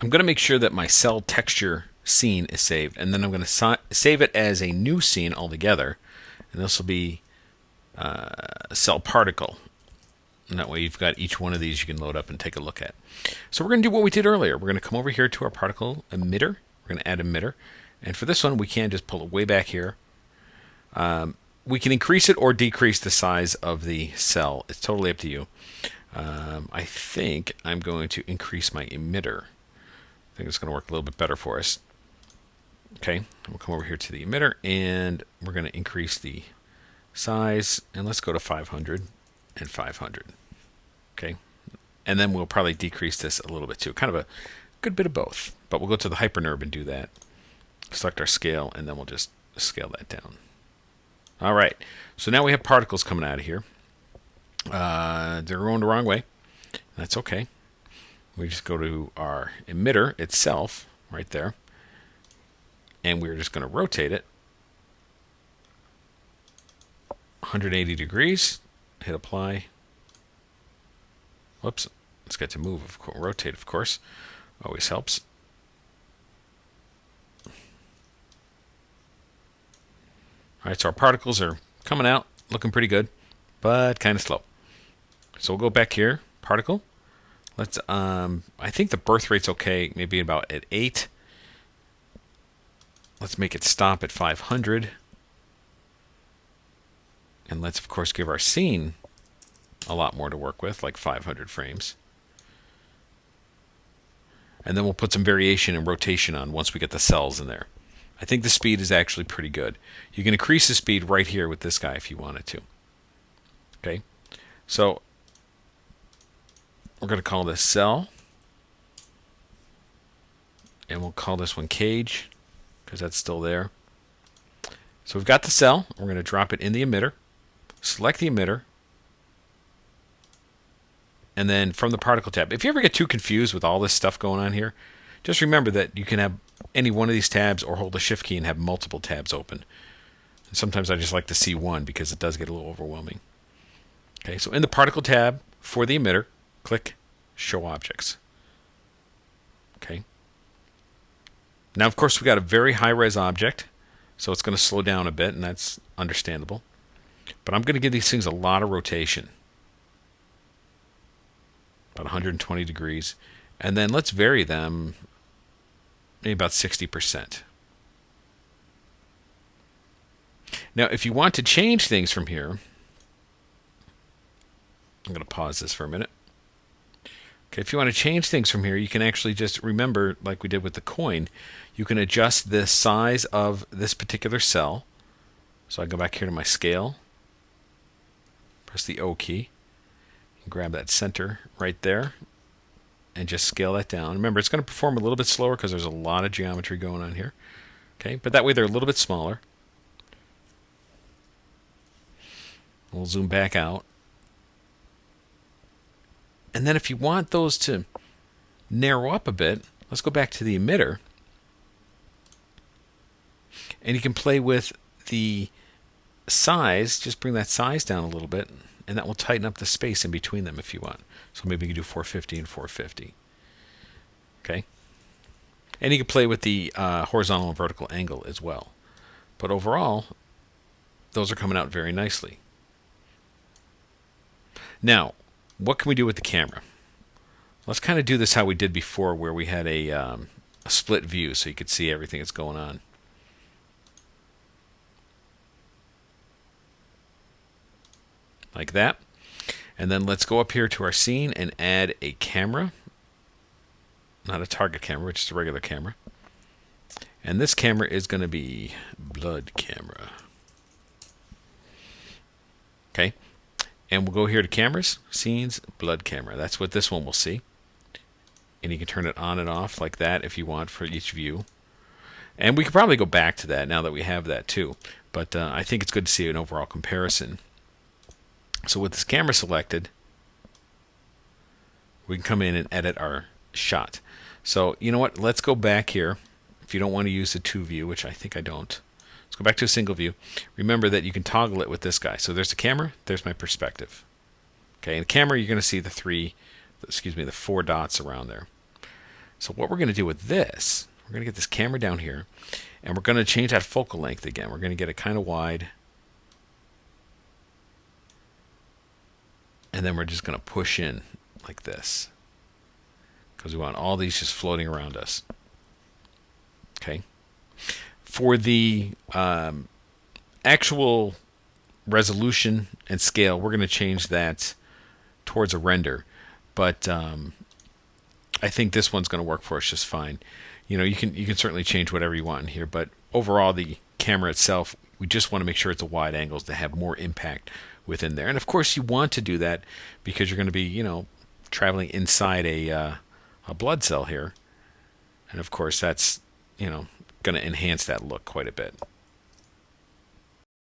I'm going to make sure that my cell texture scene is saved, and then I'm going to save it as a new scene altogether, and this will be a cell particle. And that way you've got each one of these you can load up and take a look at. So we're going to do what we did earlier. We're going to come over here to our particle emitter. We're going to add emitter. And for this one, we can just pull it way back here. We can increase it or decrease the size of the cell. It's totally up to you. I think I'm going to increase my emitter. I think it's going to work a little bit better for us. Okay, we'll come over here to the emitter, and we're going to increase the size. And let's go to 500 and 500. Okay, and then we'll probably decrease this a little bit too. Kind of a good bit of both. But we'll go to the hypernerve and do that. Select our scale, and then we'll just scale that down. All right, so now we have particles coming out of here. They're going the wrong way. That's okay. We just go to our emitter itself, right there, and we're just going to rotate it 180 degrees. Hit apply. Whoops. Let's get to move, of course. Rotate, of course. Always helps. All right, so our particles are coming out, looking pretty good, but kind of slow. So we'll go back here, particle. Let's. I think the birth rate's okay, maybe about at 8. Let's make it stop at 500. And let's, of course, give our scene a lot more to work with, like 500 frames. And then we'll put some variation and rotation on once we get the cells in there. I think the speed is actually pretty good. You can increase the speed right here with this guy if you wanted to. Okay, so we're going to call this cell. And we'll call this one cage, because that's still there. So we've got the cell. We're going to drop it in the emitter. Select the emitter. And then from the particle tab, if you ever get too confused with all this stuff going on here, just remember that you can have any one of these tabs or hold the shift key and have multiple tabs open. And sometimes I just like to see one because it does get a little overwhelming. Okay, so in the particle tab for the emitter, click show objects. Okay. Now, of course, we got a very high-res object, so it's going to slow down a bit, and that's understandable. But I'm going to give these things a lot of rotation. About 120 degrees. And then let's vary them maybe about 60%. Now, if you want to change things from here, I'm going to pause this for a minute. Okay, if you want to change things from here, you can actually just remember, like we did with the coin, you can adjust the size of this particular cell. So I go back here to my scale, press the O key, and grab that center right there, and just scale that down. Remember, it's going to perform a little bit slower because there's a lot of geometry going on here. Okay, but that way they're a little bit smaller. We'll zoom back out. And then if you want those to narrow up a bit, let's go back to the emitter. And you can play with the size. Just bring that size down a little bit, and that will tighten up the space in between them if you want. So maybe you can do 450 and 450. Okay? And you can play with the horizontal and vertical angle as well. But overall, those are coming out very nicely. Now, what can we do with the camera? Let's kind of do this how we did before, where we had a split view so you could see everything that's going on. Like that. And then let's go up here to our scene and add a camera. Not a target camera, which is a regular camera. And this camera is going to be blood camera. Okay. And we'll go here to cameras, scenes, blood camera. That's what this one will see. And you can turn it on and off like that if you want for each view. And we could probably go back to that now that we have that too. But I think it's good to see an overall comparison. So with this camera selected, we can come in and edit our shot. So you know what? Let's go back here. If you don't want to use the 2 view, which I think I don't. Let's go back to a single view. Remember that you can toggle it with this guy. So there's the camera, there's my perspective. Okay, in the camera you're going to see the 4 dots around there. So what we're going to do with this, we're going to get this camera down here, and we're going to change that focal length again. We're going to get it kind of wide. And then we're just going to push in like this, because we want all these just floating around us. Okay. For the actual resolution and scale, we're going to change that towards a render. But I think this one's going to work for us just fine. You know, you can certainly change whatever you want in here, but overall the camera itself, we just want to make sure it's a wide angles to have more impact within there. And of course you want to do that because you're going to be, you know, traveling inside a blood cell here. And of course that's, you know, going to enhance that look quite a bit.